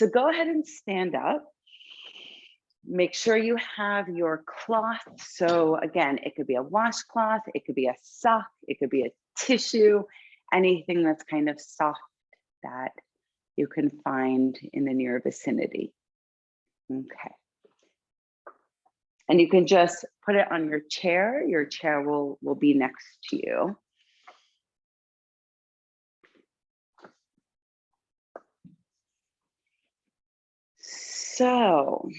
So go ahead and stand up. Make sure you have your cloth. So again, it could be a washcloth, it could be a sock, it could be a tissue, anything that's kind of soft that you can find in the near vicinity. Okay. And you can just put it on your chair. Your chair will be next to you. So,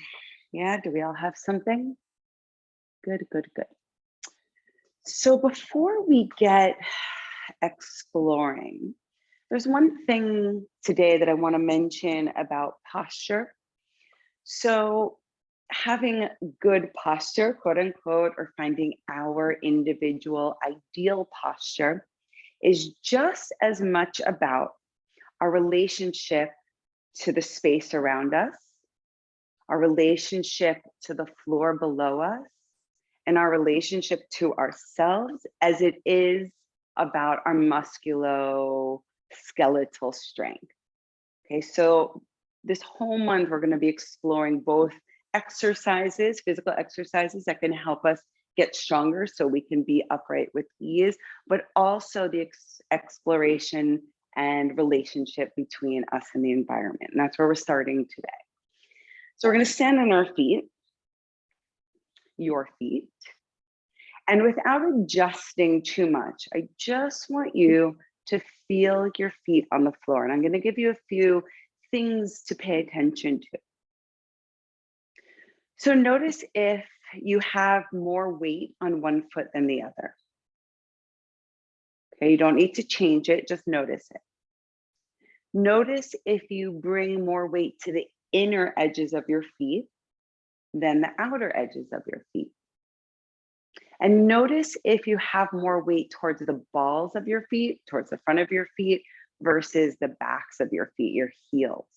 yeah, do we all have something? Good, good, good. So before we get exploring, there's one thing today that I want to mention about posture. So having good posture, quote unquote, or finding our individual ideal posture is just as much about our relationship to the space around us, our relationship to the floor below us, and our relationship to ourselves as it is about our musculoskeletal strength. Okay, so this whole month, we're going to be exploring both exercises, physical exercises that can help us get stronger so we can be upright with ease, but also the exploration and relationship between us and the environment. And that's where we're starting today. So we're going to stand on our feet, your feet, and without adjusting too much, I just want you to feel your feet on the floor. And I'm going to give you a few things to pay attention to. So notice if you have more weight on one foot than the other. Okay, you don't need to change it, just notice it. Notice if you bring more weight to the inner edges of your feet than the outer edges of your feet. And notice if you have more weight towards the balls of your feet, towards the front of your feet, versus the backs of your feet, your heels.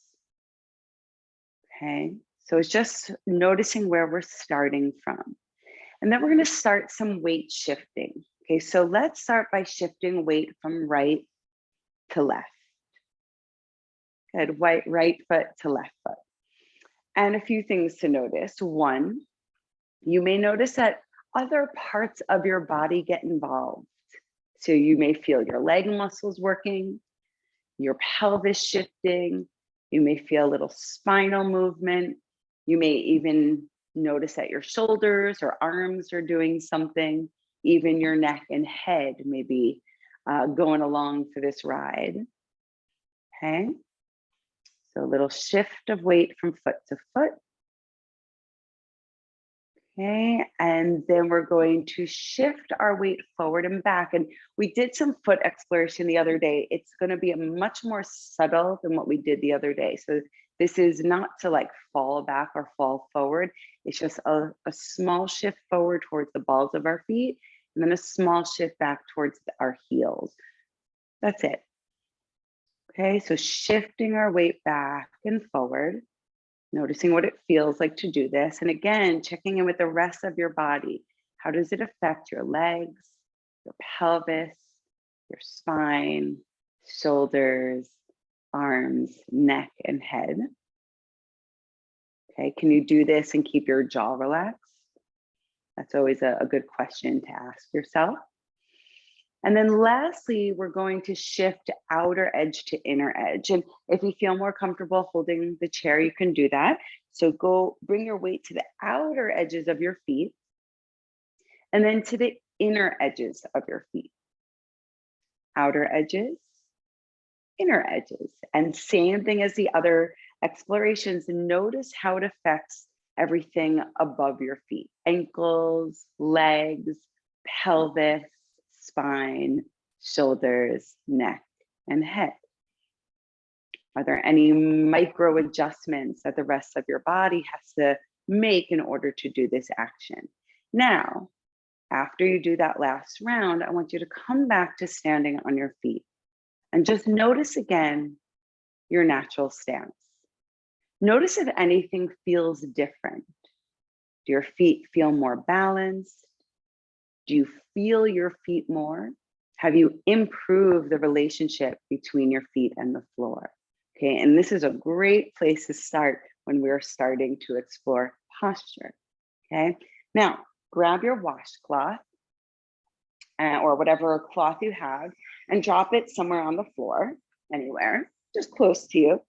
Okay, so it's just noticing where we're starting from. And then we're going to start some weight shifting. Okay, so let's start by shifting weight from right to left. Good, right foot to left foot. And a few things to notice. One, you may notice that other parts of your body get involved. So you may feel your leg muscles working, your pelvis shifting, you may feel a little spinal movement, you may even notice that your shoulders or arms are doing something, even your neck and head may be going along for this ride. Okay, so a little shift of weight from foot to foot. Okay, and then we're going to shift our weight forward and back. And we did some foot exploration the other day. It's going to be a much more subtle than what we did the other day. So this is not to like fall back or fall forward. It's just a small shift forward towards the balls of our feet, and then a small shift back towards our heels. That's it. Okay, so shifting our weight back and forward. Noticing what it feels like to do this. And again, checking in with the rest of your body. How does it affect your legs, your pelvis, your spine, shoulders, arms, neck, and head? Okay, can you do this and keep your jaw relaxed? That's always a good question to ask yourself. And then lastly, we're going to shift outer edge to inner edge. And if you feel more comfortable holding the chair, you can do that. So go bring your weight to the outer edges of your feet and then to the inner edges of your feet. Outer edges, inner edges. And same thing as the other explorations. Notice how it affects everything above your feet. Ankles, legs, pelvis, spine, shoulders, neck, and head. Are there any micro adjustments that the rest of your body has to make in order to do this action? Now, after you do that last round, I want you to come back to standing on your feet and just notice again your natural stance. Notice if anything feels different. Do your feet feel more balanced? Do you feel your feet more? Have you improved the relationship between your feet and the floor? Okay, and this is a great place to start when we're starting to explore posture. Okay, now grab your washcloth or whatever cloth you have and drop it somewhere on the floor, anywhere, just close to you.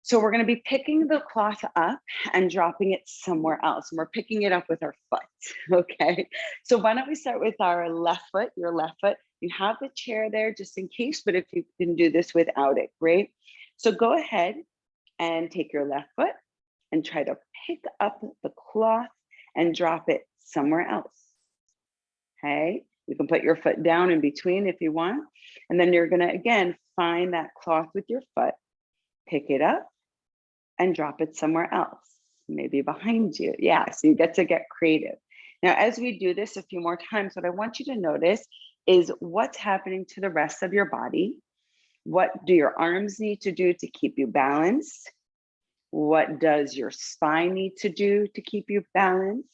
So we're going to be picking the cloth up and dropping it somewhere else. And we're picking it up with our foot. Okay. So why don't we start with our left foot, your left foot. You have the chair there just in case, but if you can do this without it, great. So go ahead and take your left foot and try to pick up the cloth and drop it somewhere else. Okay. You can put your foot down in between if you want. And then you're going to, again, find that cloth with your foot, pick it up, and drop it somewhere else, maybe behind you. Yeah, so you get to get creative. Now, as we do this a few more times, what I want you to notice is what's happening to the rest of your body. What do your arms need to do to keep you balanced? What does your spine need to do to keep you balanced?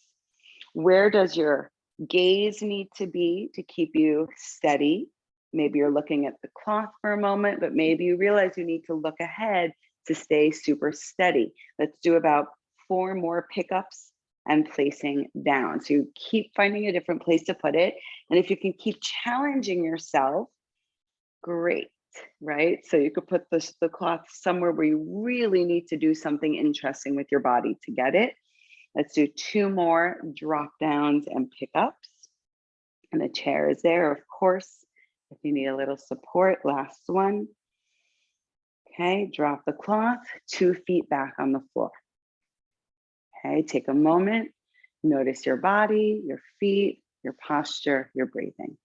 Where does your gaze need to be to keep you steady? Maybe you're looking at the cloth for a moment, but maybe you realize you need to look ahead to stay super steady. Let's do about 4 more pickups and placing down. So you keep finding a different place to put it. And if you can keep challenging yourself, great, right? So you could put the cloth somewhere where you really need to do something interesting with your body to get it. Let's do 2 more drop downs and pickups. And the chair is there, of course, if you need a little support. Last one. Okay, drop the cloth, 2 feet back on the floor. Okay, take a moment, notice your body, your feet, your posture, your breathing.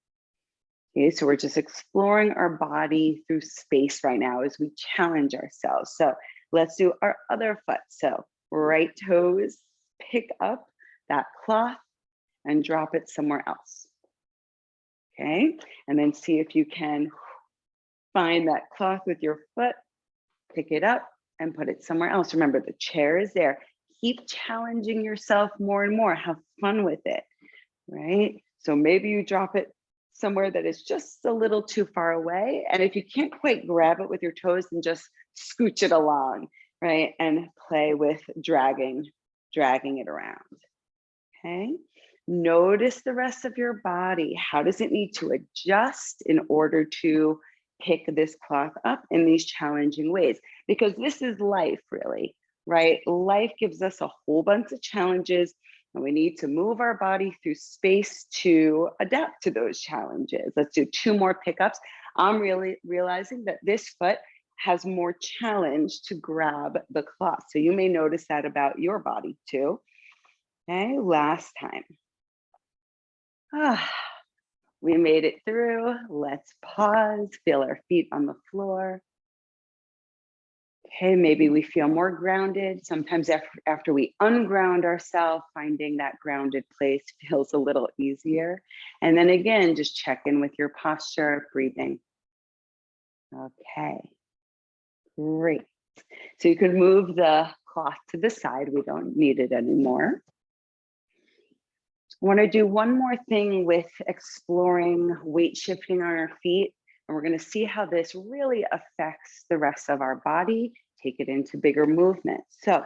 Okay, so we're just exploring our body through space right now as we challenge ourselves. So let's do our other foot. So right toes, pick up that cloth and drop it somewhere else. Okay, and then see if you can find that cloth with your foot, pick it up and put it somewhere else. Remember, the chair is there. Keep challenging yourself more and more. Have fun with it, right? So maybe you drop it somewhere that is just a little too far away. And if you can't quite grab it with your toes, then just scooch it along, right? And play with dragging it around, okay? Notice the rest of your body. How does it need to adjust in order to pick this cloth up in these challenging ways? Because this is life, really, right? Life gives us a whole bunch of challenges, and we need to move our body through space to adapt to those challenges. Let's do 2 more pickups. I'm really realizing that this foot has more challenge to grab the cloth. So you may notice that about your body too. Okay, last time. We made it through. Let's pause, feel our feet on the floor. Okay, maybe we feel more grounded. Sometimes after we unground ourselves, finding that grounded place feels a little easier. And then again, just check in with your posture, breathing. Okay, great. So you can move the cloth to the side. We don't need it anymore. I want to do one more thing with exploring weight shifting on our feet. And we're going to see how this really affects the rest of our body, take it into bigger movements. So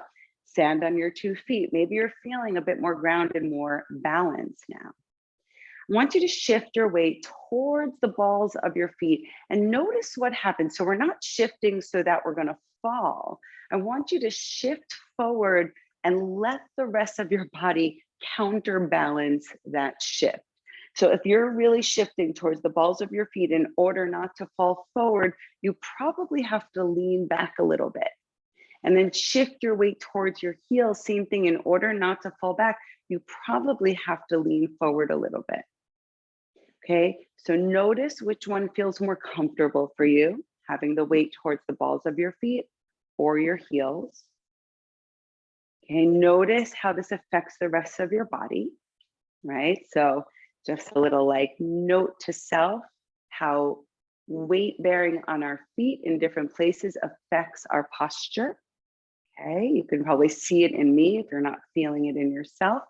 stand on your 2 feet. Maybe you're feeling a bit more grounded, more balanced now. I want you to shift your weight towards the balls of your feet and notice what happens. So we're not shifting so that we're going to fall. I want you to shift forward and let the rest of your body counterbalance that shift. So if you're really shifting towards the balls of your feet in order not to fall forward, you probably have to lean back a little bit. And then shift your weight towards your heels. Same thing, in order not to fall back, you probably have to lean forward a little bit. Okay, so notice which one feels more comfortable for you, having the weight towards the balls of your feet or your heels. Okay, notice how this affects the rest of your body, right? So just a little like note to self, how weight bearing on our feet in different places affects our posture. Okay, you can probably see it in me if you're not feeling it in yourself.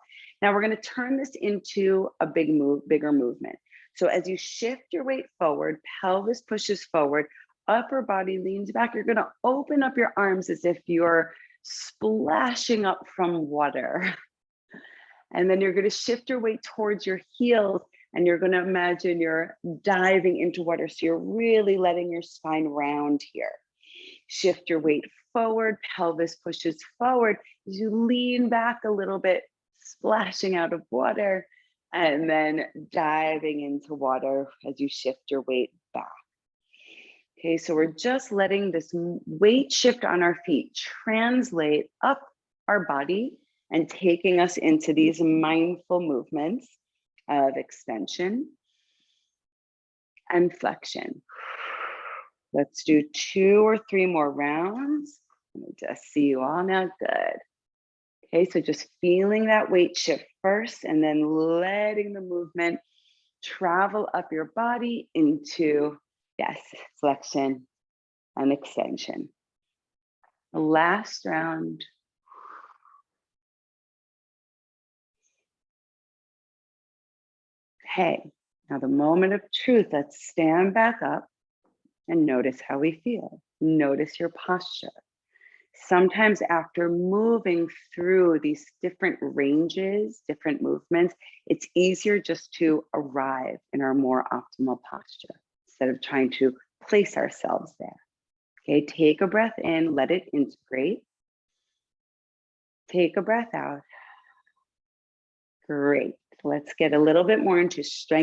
Now we're going to turn this into a bigger movement. So as you shift your weight forward, pelvis pushes forward, upper body leans back. You're gonna open up your arms as if you're splashing up from water. And then you're gonna shift your weight towards your heels, and you're gonna imagine you're diving into water. So you're really letting your spine round here. Shift your weight forward, pelvis pushes forward. As you lean back a little bit, splashing out of water, and then diving into water as you shift your weight back. Okay, so we're just letting this weight shift on our feet translate up our body and taking us into these mindful movements of extension and flexion. Let's do 2 or 3 more rounds. Let me just see you all now. Good. Okay, so just feeling that weight shift first and then letting the movement travel up your body into, yes, flexion and extension. The last round. Okay, now the moment of truth, let's stand back up and notice how we feel. Notice your posture. Sometimes after moving through these different ranges, different movements, it's easier just to arrive in our more optimal posture instead of trying to place ourselves there. Okay, take a breath in, let it integrate. Take a breath out. Great. Let's get a little bit more into strength